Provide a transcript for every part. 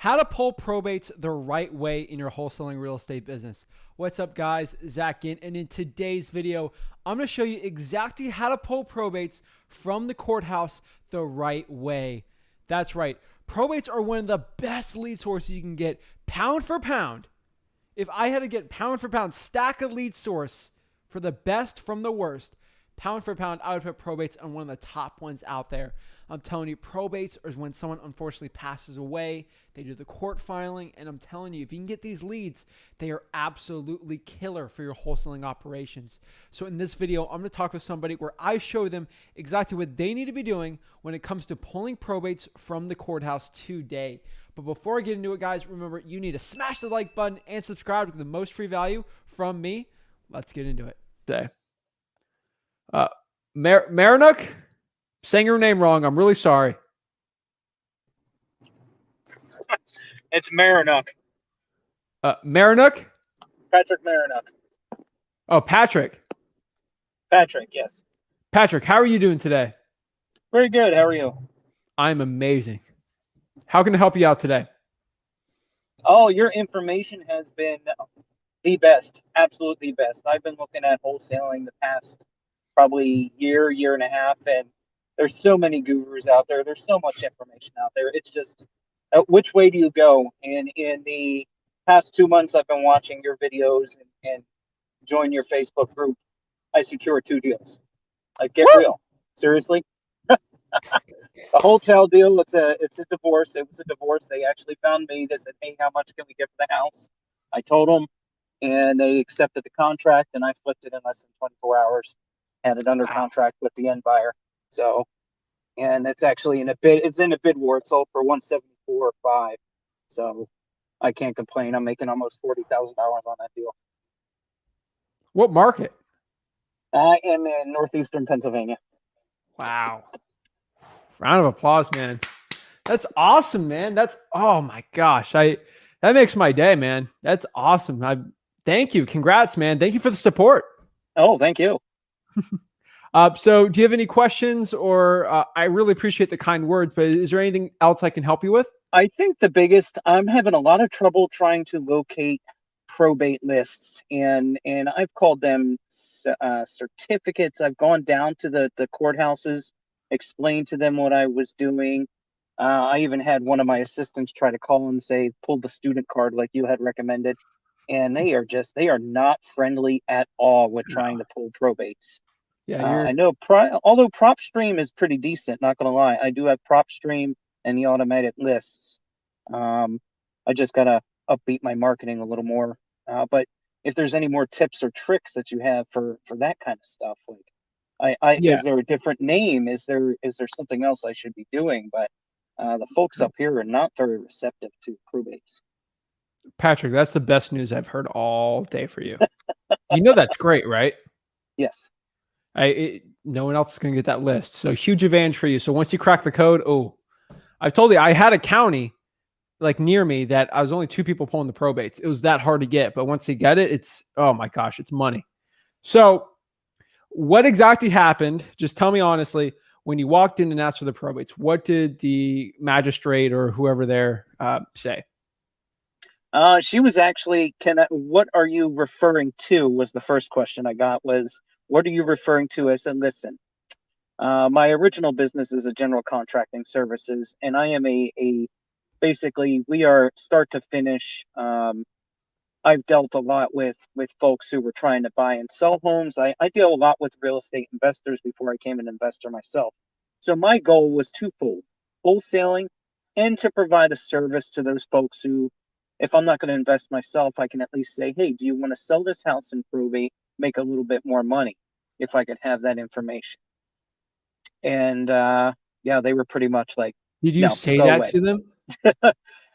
How to pull probates the right way in your wholesaling real estate business. What's up, guys? Zach in, and in today's video, I'm going to show you exactly how to pull probates from the courthouse the right way. That's right. Probates are one of the best lead sources you can get pound for pound. If I had to get pound for pound stack of lead source for the best from the worst, pound for pound, I would put probates on one of the top ones out there. I'm telling you, probates is when someone unfortunately passes away. They do the court filing, and I'm telling you, if you can get these leads, they are absolutely killer for your wholesaling operations. So in this video, I'm going to talk with somebody where I show them exactly what they need to be doing when it comes to pulling probates from the courthouse today. But before I get into it, guys, remember, you need to smash the like button and subscribe to get the most free value from me. Let's get into it. Say. Marinuk, saying your name wrong. I'm really sorry. It's Marinuk. Marinuk? Patrick Marinuk. Oh, Patrick. Patrick, yes. Patrick, how are you doing today? Very good. How are you? I'm amazing. How can I help you out today? Oh, your information has been the best. Absolutely best. I've been looking at wholesaling the past probably year and a half, and there's so many gurus out there. There's so much information out there. It's just, which way do you go? And in the past 2 months, I've been watching your videos and join your Facebook group. I secured 2 deals. Like, get real. Seriously. The hotel deal, it's a divorce. It was a divorce. They actually found me. They said, hey, how much can we get for the house? I told them, and they accepted the contract, and I flipped it in less than 24 hours. Had it under contract with the end buyer. So, and it's actually in a bid. It's in a bid war. It sold for $174.5. So, I can't complain. I'm making almost $40,000 on that deal. What market? I am in northeastern Pennsylvania. Wow. Round of applause, man. That's awesome, man. Oh my gosh. That makes my day, man. That's awesome. Thank you. Congrats, man. Thank you for the support. Oh, thank you. So do you have any questions, or I really appreciate the kind words, but is there anything else I can help you with? I think the biggest, I'm having a lot of trouble trying to locate probate lists, and I've called them certificates. I've gone down to the courthouses, explained to them what I was doing. I even had one of my assistants try to call and say, pull the student card like you had recommended. And they are not friendly at all with trying to pull probates. Yeah, I know, although PropStream is pretty decent, not going to lie. I do have PropStream and the automated lists. I just got to upbeat my marketing a little more. But if there's any more tips or tricks that you have for that kind of stuff, like is there a different name? Is there something else I should be doing? But the folks up here are not very receptive to probates. Patrick, that's the best news I've heard all day for you. You know that's great, right? Yes. No one else is going to get that list. So huge advantage for you. So once you crack the code, I've told you, I had a county like near me that I was only 2 people pulling the probates. It was that hard to get, but once you get it, it's, oh my gosh, it's money. So what exactly happened? Just tell me honestly, when you walked in and asked for the probates, what did the magistrate or whoever there say? She was actually, what are you referring to? Was the first question I got was, what are you referring to? I said, listen, my original business is a general contracting services, and I am basically, we are start to finish. I've dealt a lot with folks who were trying to buy and sell homes. I deal a lot with real estate investors before I became an investor myself. So my goal was twofold: wholesaling, and to provide a service to those folks who, if I'm not going to invest myself, I can at least say, hey, do you want to sell this house in probate, make a little bit more money, if I could have that information? And yeah, they were pretty much like, did you say that to them?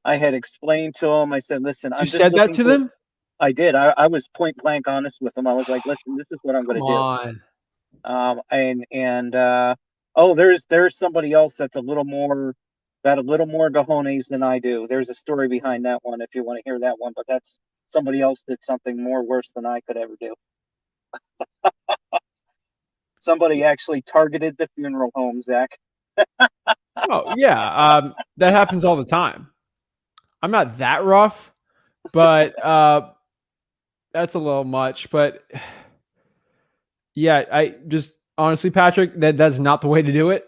I had explained to them. I said, listen, I'm You just said that to them? I did. I was point blank honest with them. I was like, listen, this is what I'm going to do. Oh, there's somebody else that's got a little more cojones than I do. There's a story behind that one if you want to hear that one, but that's somebody else did something more worse than I could ever do. Somebody actually targeted the funeral home, Zach. Oh yeah, that happens all the time. I'm not that rough, but that's a little much. But yeah, I just honestly, Patrick, that's not the way to do it.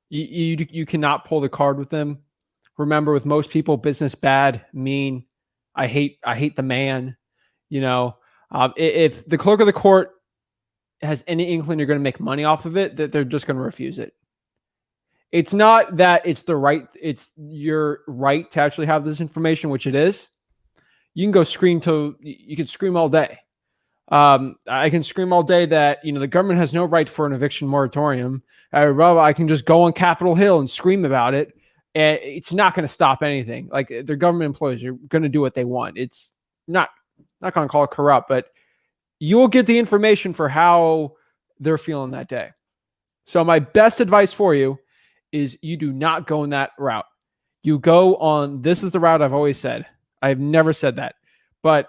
You cannot pull the card with them. Remember, with most people, business bad, mean. I hate the man. You know, if the clerk of the court has any inkling you're going to make money off of it, that they're just going to refuse it. It's not that it's your right to actually have this information, which it is. You can go scream till you can scream all day. I can scream all day that, the government has no right for an eviction moratorium. I can just go on Capitol Hill and scream about it. And it's not going to stop anything. Like, they're government employees. You're going to do what they want. It's not going to call it corrupt, but you'll get the information for how they're feeling that day. So my best advice for you is you do not go in that route. You go on, this is the route I've always said. I've never said that. But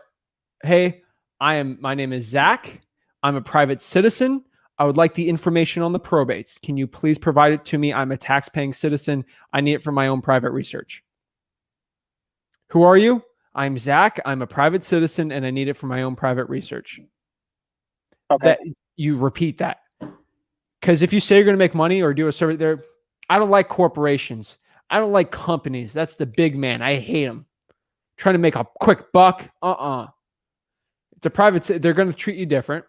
hey, my name is Zach. I'm a private citizen. I would like the information on the probates. Can you please provide it to me? I'm a tax-paying citizen. I need it for my own private research. Who are you? I'm Zach. I'm a private citizen and I need it for my own private research. Okay. That you repeat that. Because if you say you're going to make money or do a survey there, I don't like corporations. I don't like companies. That's the big man. I hate them. Trying to make a quick buck. It's a private, they're going to treat you different.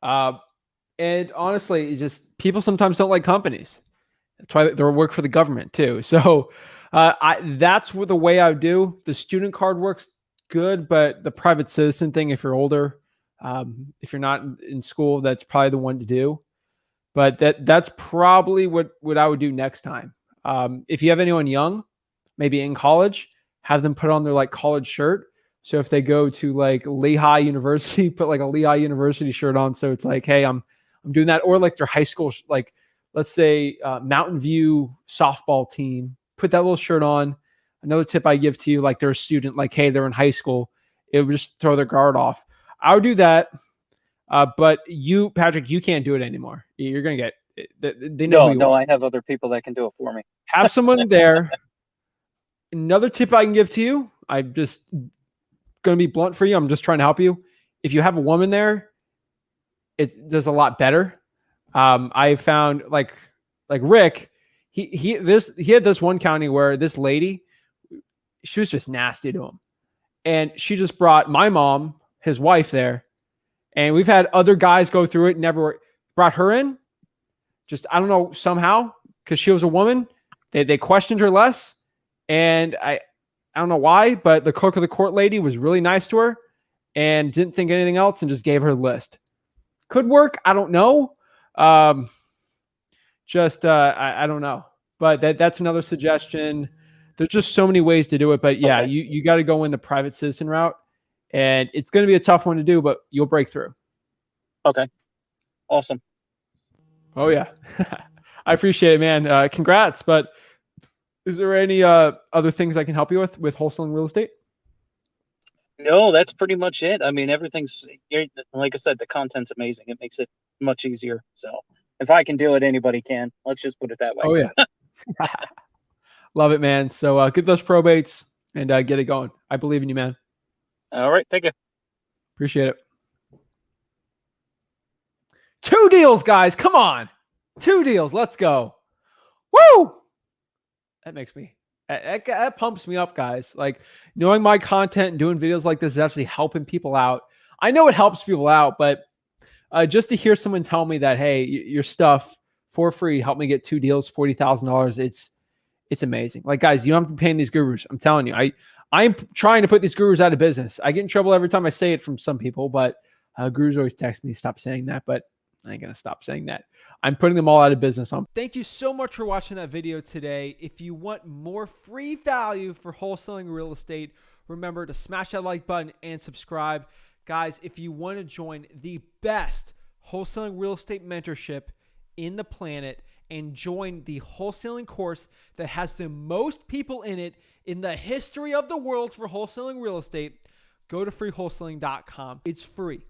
And honestly, people sometimes don't like companies. That's why they work for the government too. So that's the way I would do. The student card works good, but the private citizen thing, if you're older, if you're not in school, that's probably the one to do. But that's probably what I would do next time. If you have anyone young, maybe in college, have them put on their like college shirt. So if they go to like Lehigh University, put like a Lehigh University shirt on. So it's like, hey, I'm doing that. Or like their high school, like let's say Mountain View softball team, put that little shirt on. Another tip I give to you, like they're a student, like, hey, they're in high school. It would just throw their guard off. I would do that. But you, Patrick, you can't do it anymore. You're going to get, they know who you are. I have other people that can do it for me. Have someone there. Another tip I can give to you, I'm just going to be blunt for you. I'm just trying to help you. If you have a woman there, it does a lot better. I found like Rick, he had this one county where this lady, she was just nasty to him. And she just brought my mom, his wife there. And we've had other guys go through it, never brought her in. Just, I don't know, somehow, because she was a woman, they questioned her less. And I don't know why, but the clerk of the court lady was really nice to her and didn't think anything else and just gave her the list. Could work. I don't know. I don't know. But that's another suggestion. There's just so many ways to do it. But yeah, okay. You got to go in the private citizen route. And it's going to be a tough one to do, but you'll break through. Okay. Awesome. Oh, yeah. I appreciate it, man. Congrats. But is there any other things I can help you with wholesaling real estate? No, that's pretty much it. I mean, everything's, like I said, the content's amazing. It makes it much easier. So if I can do it, anybody can. Let's just put it that way. Oh, yeah. Love it, man. So get those probates and get it going. I believe in you, man. All right. Thank you. Appreciate it. 2 deals, guys. Come on. 2 deals. Let's go. Woo! That makes me, that pumps me up, guys. Like, knowing my content and doing videos like this is actually helping people out. I know it helps people out, but just to hear someone tell me that, hey, your stuff for free helped me get 2 deals, $40,000. It's amazing. Like, guys, you don't have to be paying these gurus. I'm telling you, I'm trying to put these gurus out of business. I get in trouble every time I say it from some people, but gurus always text me, stop saying that, but I ain't going to stop saying that. I'm putting them all out of business. Thank you so much for watching that video today. If you want more free value for wholesaling real estate, remember to smash that like button and subscribe. Guys, if you want to join the best wholesaling real estate mentorship in the planet and join the wholesaling course that has the most people in it in the history of the world for wholesaling real estate, go to freewholesaling.com. It's free.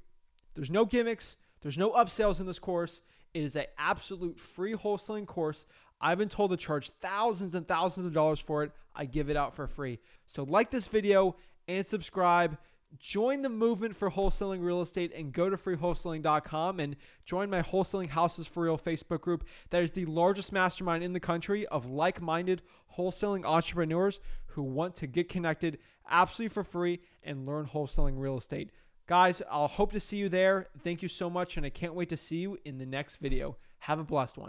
There's no gimmicks. There's no upsells in this course. It is an absolute free wholesaling course. I've been told to charge thousands and thousands of dollars for it. I give it out for free. So like this video and subscribe. Join the movement for wholesaling real estate and go to freewholesaling.com and join my Wholesaling Houses for Real Facebook group. That is the largest mastermind in the country of like-minded wholesaling entrepreneurs who want to get connected absolutely for free and learn wholesaling real estate. Guys, I'll hope to see you there. Thank you so much, and I can't wait to see you in the next video. Have a blessed one.